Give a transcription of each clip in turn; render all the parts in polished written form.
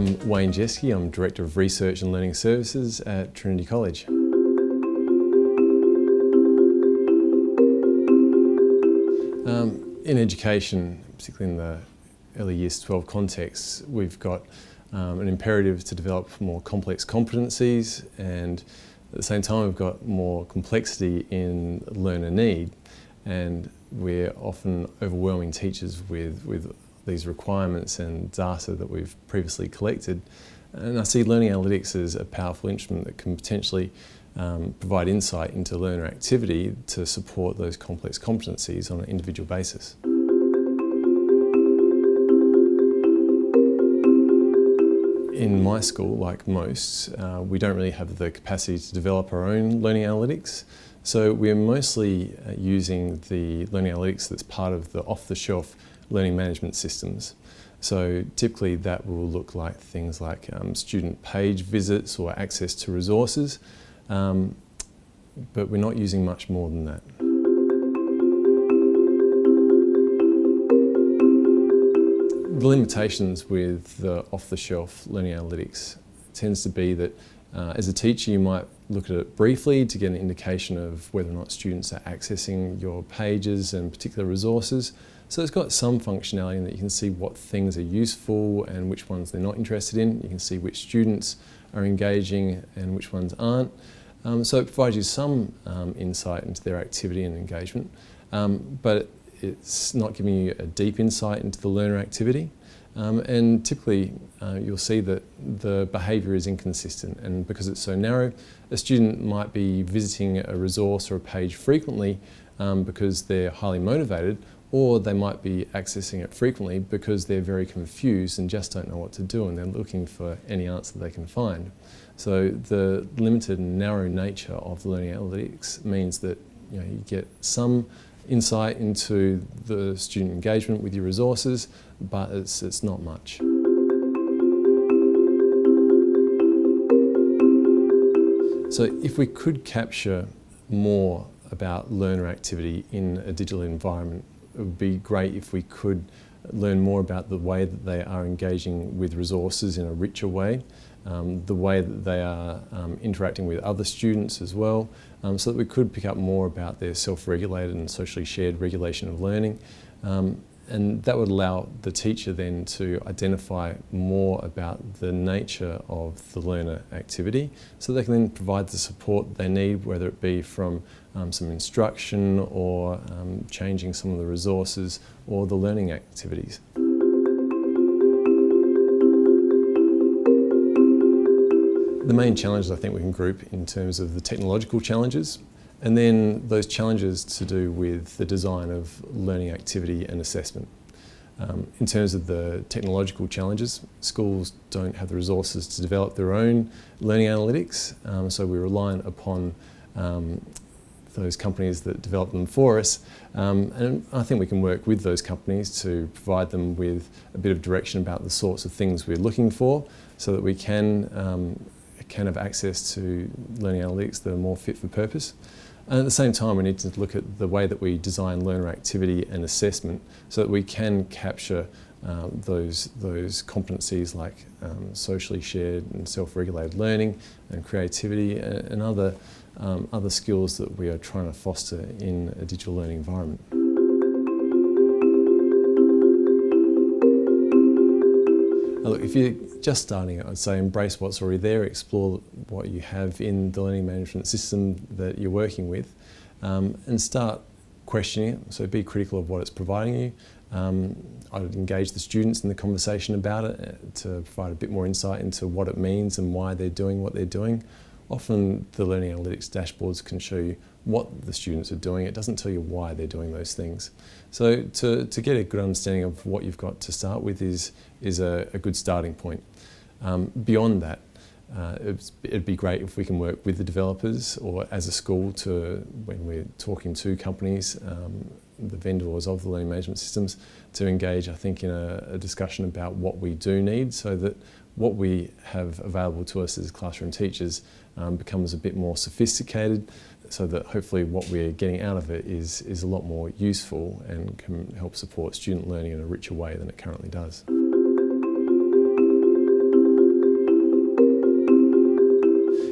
I'm Wayne Jaeschke. I'm Director of Research and Learning Services at Trinity College. In education, particularly in the early years 12 context, we've got an imperative to develop more complex competencies, and at the same time we've got more complexity in learner need, and we're often overwhelming teachers with these requirements and data that we've previously collected. And I see learning analytics as a powerful instrument that can potentially provide insight into learner activity to support those complex competencies on an individual basis. In my school, like most, we don't really have the capacity to develop our own learning analytics. So we're mostly using the learning analytics that's part of the off-the-shelf learning management systems. So typically that will look like things like student page visits or access to resources, but we're not using much more than that. The limitations with the off-the-shelf learning analytics tends to be that as a teacher you might look at it briefly to get an indication of whether or not students are accessing your pages and particular resources. So it's got some functionality in that you can see what things are useful and which ones they're not interested in. You can see which students are engaging and which ones aren't. So it provides you some insight into their activity and engagement, but it's not giving you a deep insight into the learner activity. And typically you'll see that the behaviour is inconsistent, and because it's so narrow, a student might be visiting a resource or a page frequently because they're highly motivated, or they might be accessing it frequently because they're very confused and just don't know what to do, and they're looking for any answer they can find. So the limited and narrow nature of the learning analytics means that you get some insight into the student engagement with your resources, but it's not much. So if we could capture more about learner activity in a digital environment, it would be great if we could learn more about the way that they are engaging with resources in a richer way, the way that they are interacting with other students as well, so that we could pick up more about their self-regulated and socially shared regulation of learning. And that would allow the teacher then to identify more about the nature of the learner activity, so they can then provide the support they need, whether it be from some instruction or changing some of the resources or the learning activities. The main challenges I think we can group in terms of the technological challenges, and then those challenges to do with the design of learning activity and assessment. In terms of the technological challenges, schools don't have the resources to develop their own learning analytics, so we're reliant upon those companies that develop them for us, and I think we can work with those companies to provide them with a bit of direction about the sorts of things we're looking for, so that we can have access to learning analytics that are more fit for purpose. And at the same time, we need to look at the way that we design learner activity and assessment so that we can capture those competencies like socially shared and self-regulated learning and creativity and other skills that we are trying to foster in a digital learning environment. Look, if you're just starting, I'd say embrace what's already there, explore what you have in the learning management system that you're working with, and start questioning it, so be critical of what it's providing you. I would engage the students in the conversation about it to provide a bit more insight into what it means and why they're doing what they're doing. Often the learning analytics dashboards can show you what the students are doing. It doesn't tell you why they're doing those things. So to get a good understanding of what you've got to start with is a good starting point. Beyond that, it'd be great if we can work with the developers or as a school when we're talking to companies, the vendors of the learning management systems, to engage, I think, in a discussion about what we do need, so that what we have available to us as classroom teachers becomes a bit more sophisticated, so that hopefully what we're getting out of it is a lot more useful and can help support student learning in a richer way than it currently does.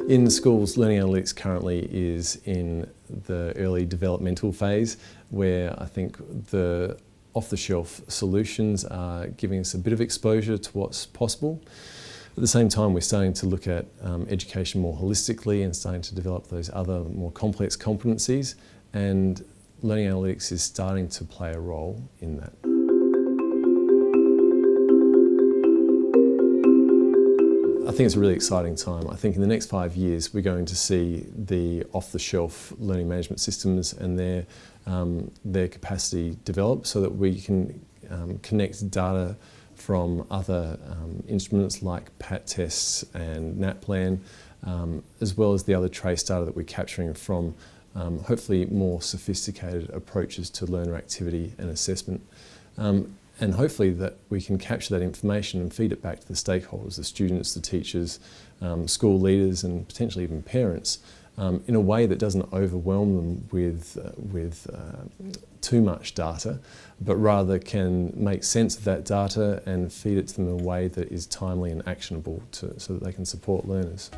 In schools, learning analytics currently is in the early developmental phase, where I think the off-the-shelf solutions are giving us a bit of exposure to what's possible. At the same time, we're starting to look at education more holistically and starting to develop those other more complex competencies, and learning analytics is starting to play a role in that. I think it's a really exciting time. I think in the next 5 years we're going to see the off-the-shelf learning management systems and their capacity develop so that we can connect data from other instruments like PAT tests and NAPLAN, as well as the other trace data that we're capturing from hopefully more sophisticated approaches to learner activity and assessment. And hopefully that we can capture that information and feed it back to the stakeholders, the students, the teachers, school leaders and potentially even parents in a way that doesn't overwhelm them with too much data, but rather can make sense of that data and feed it to them in a way that is timely and actionable so that they can support learners.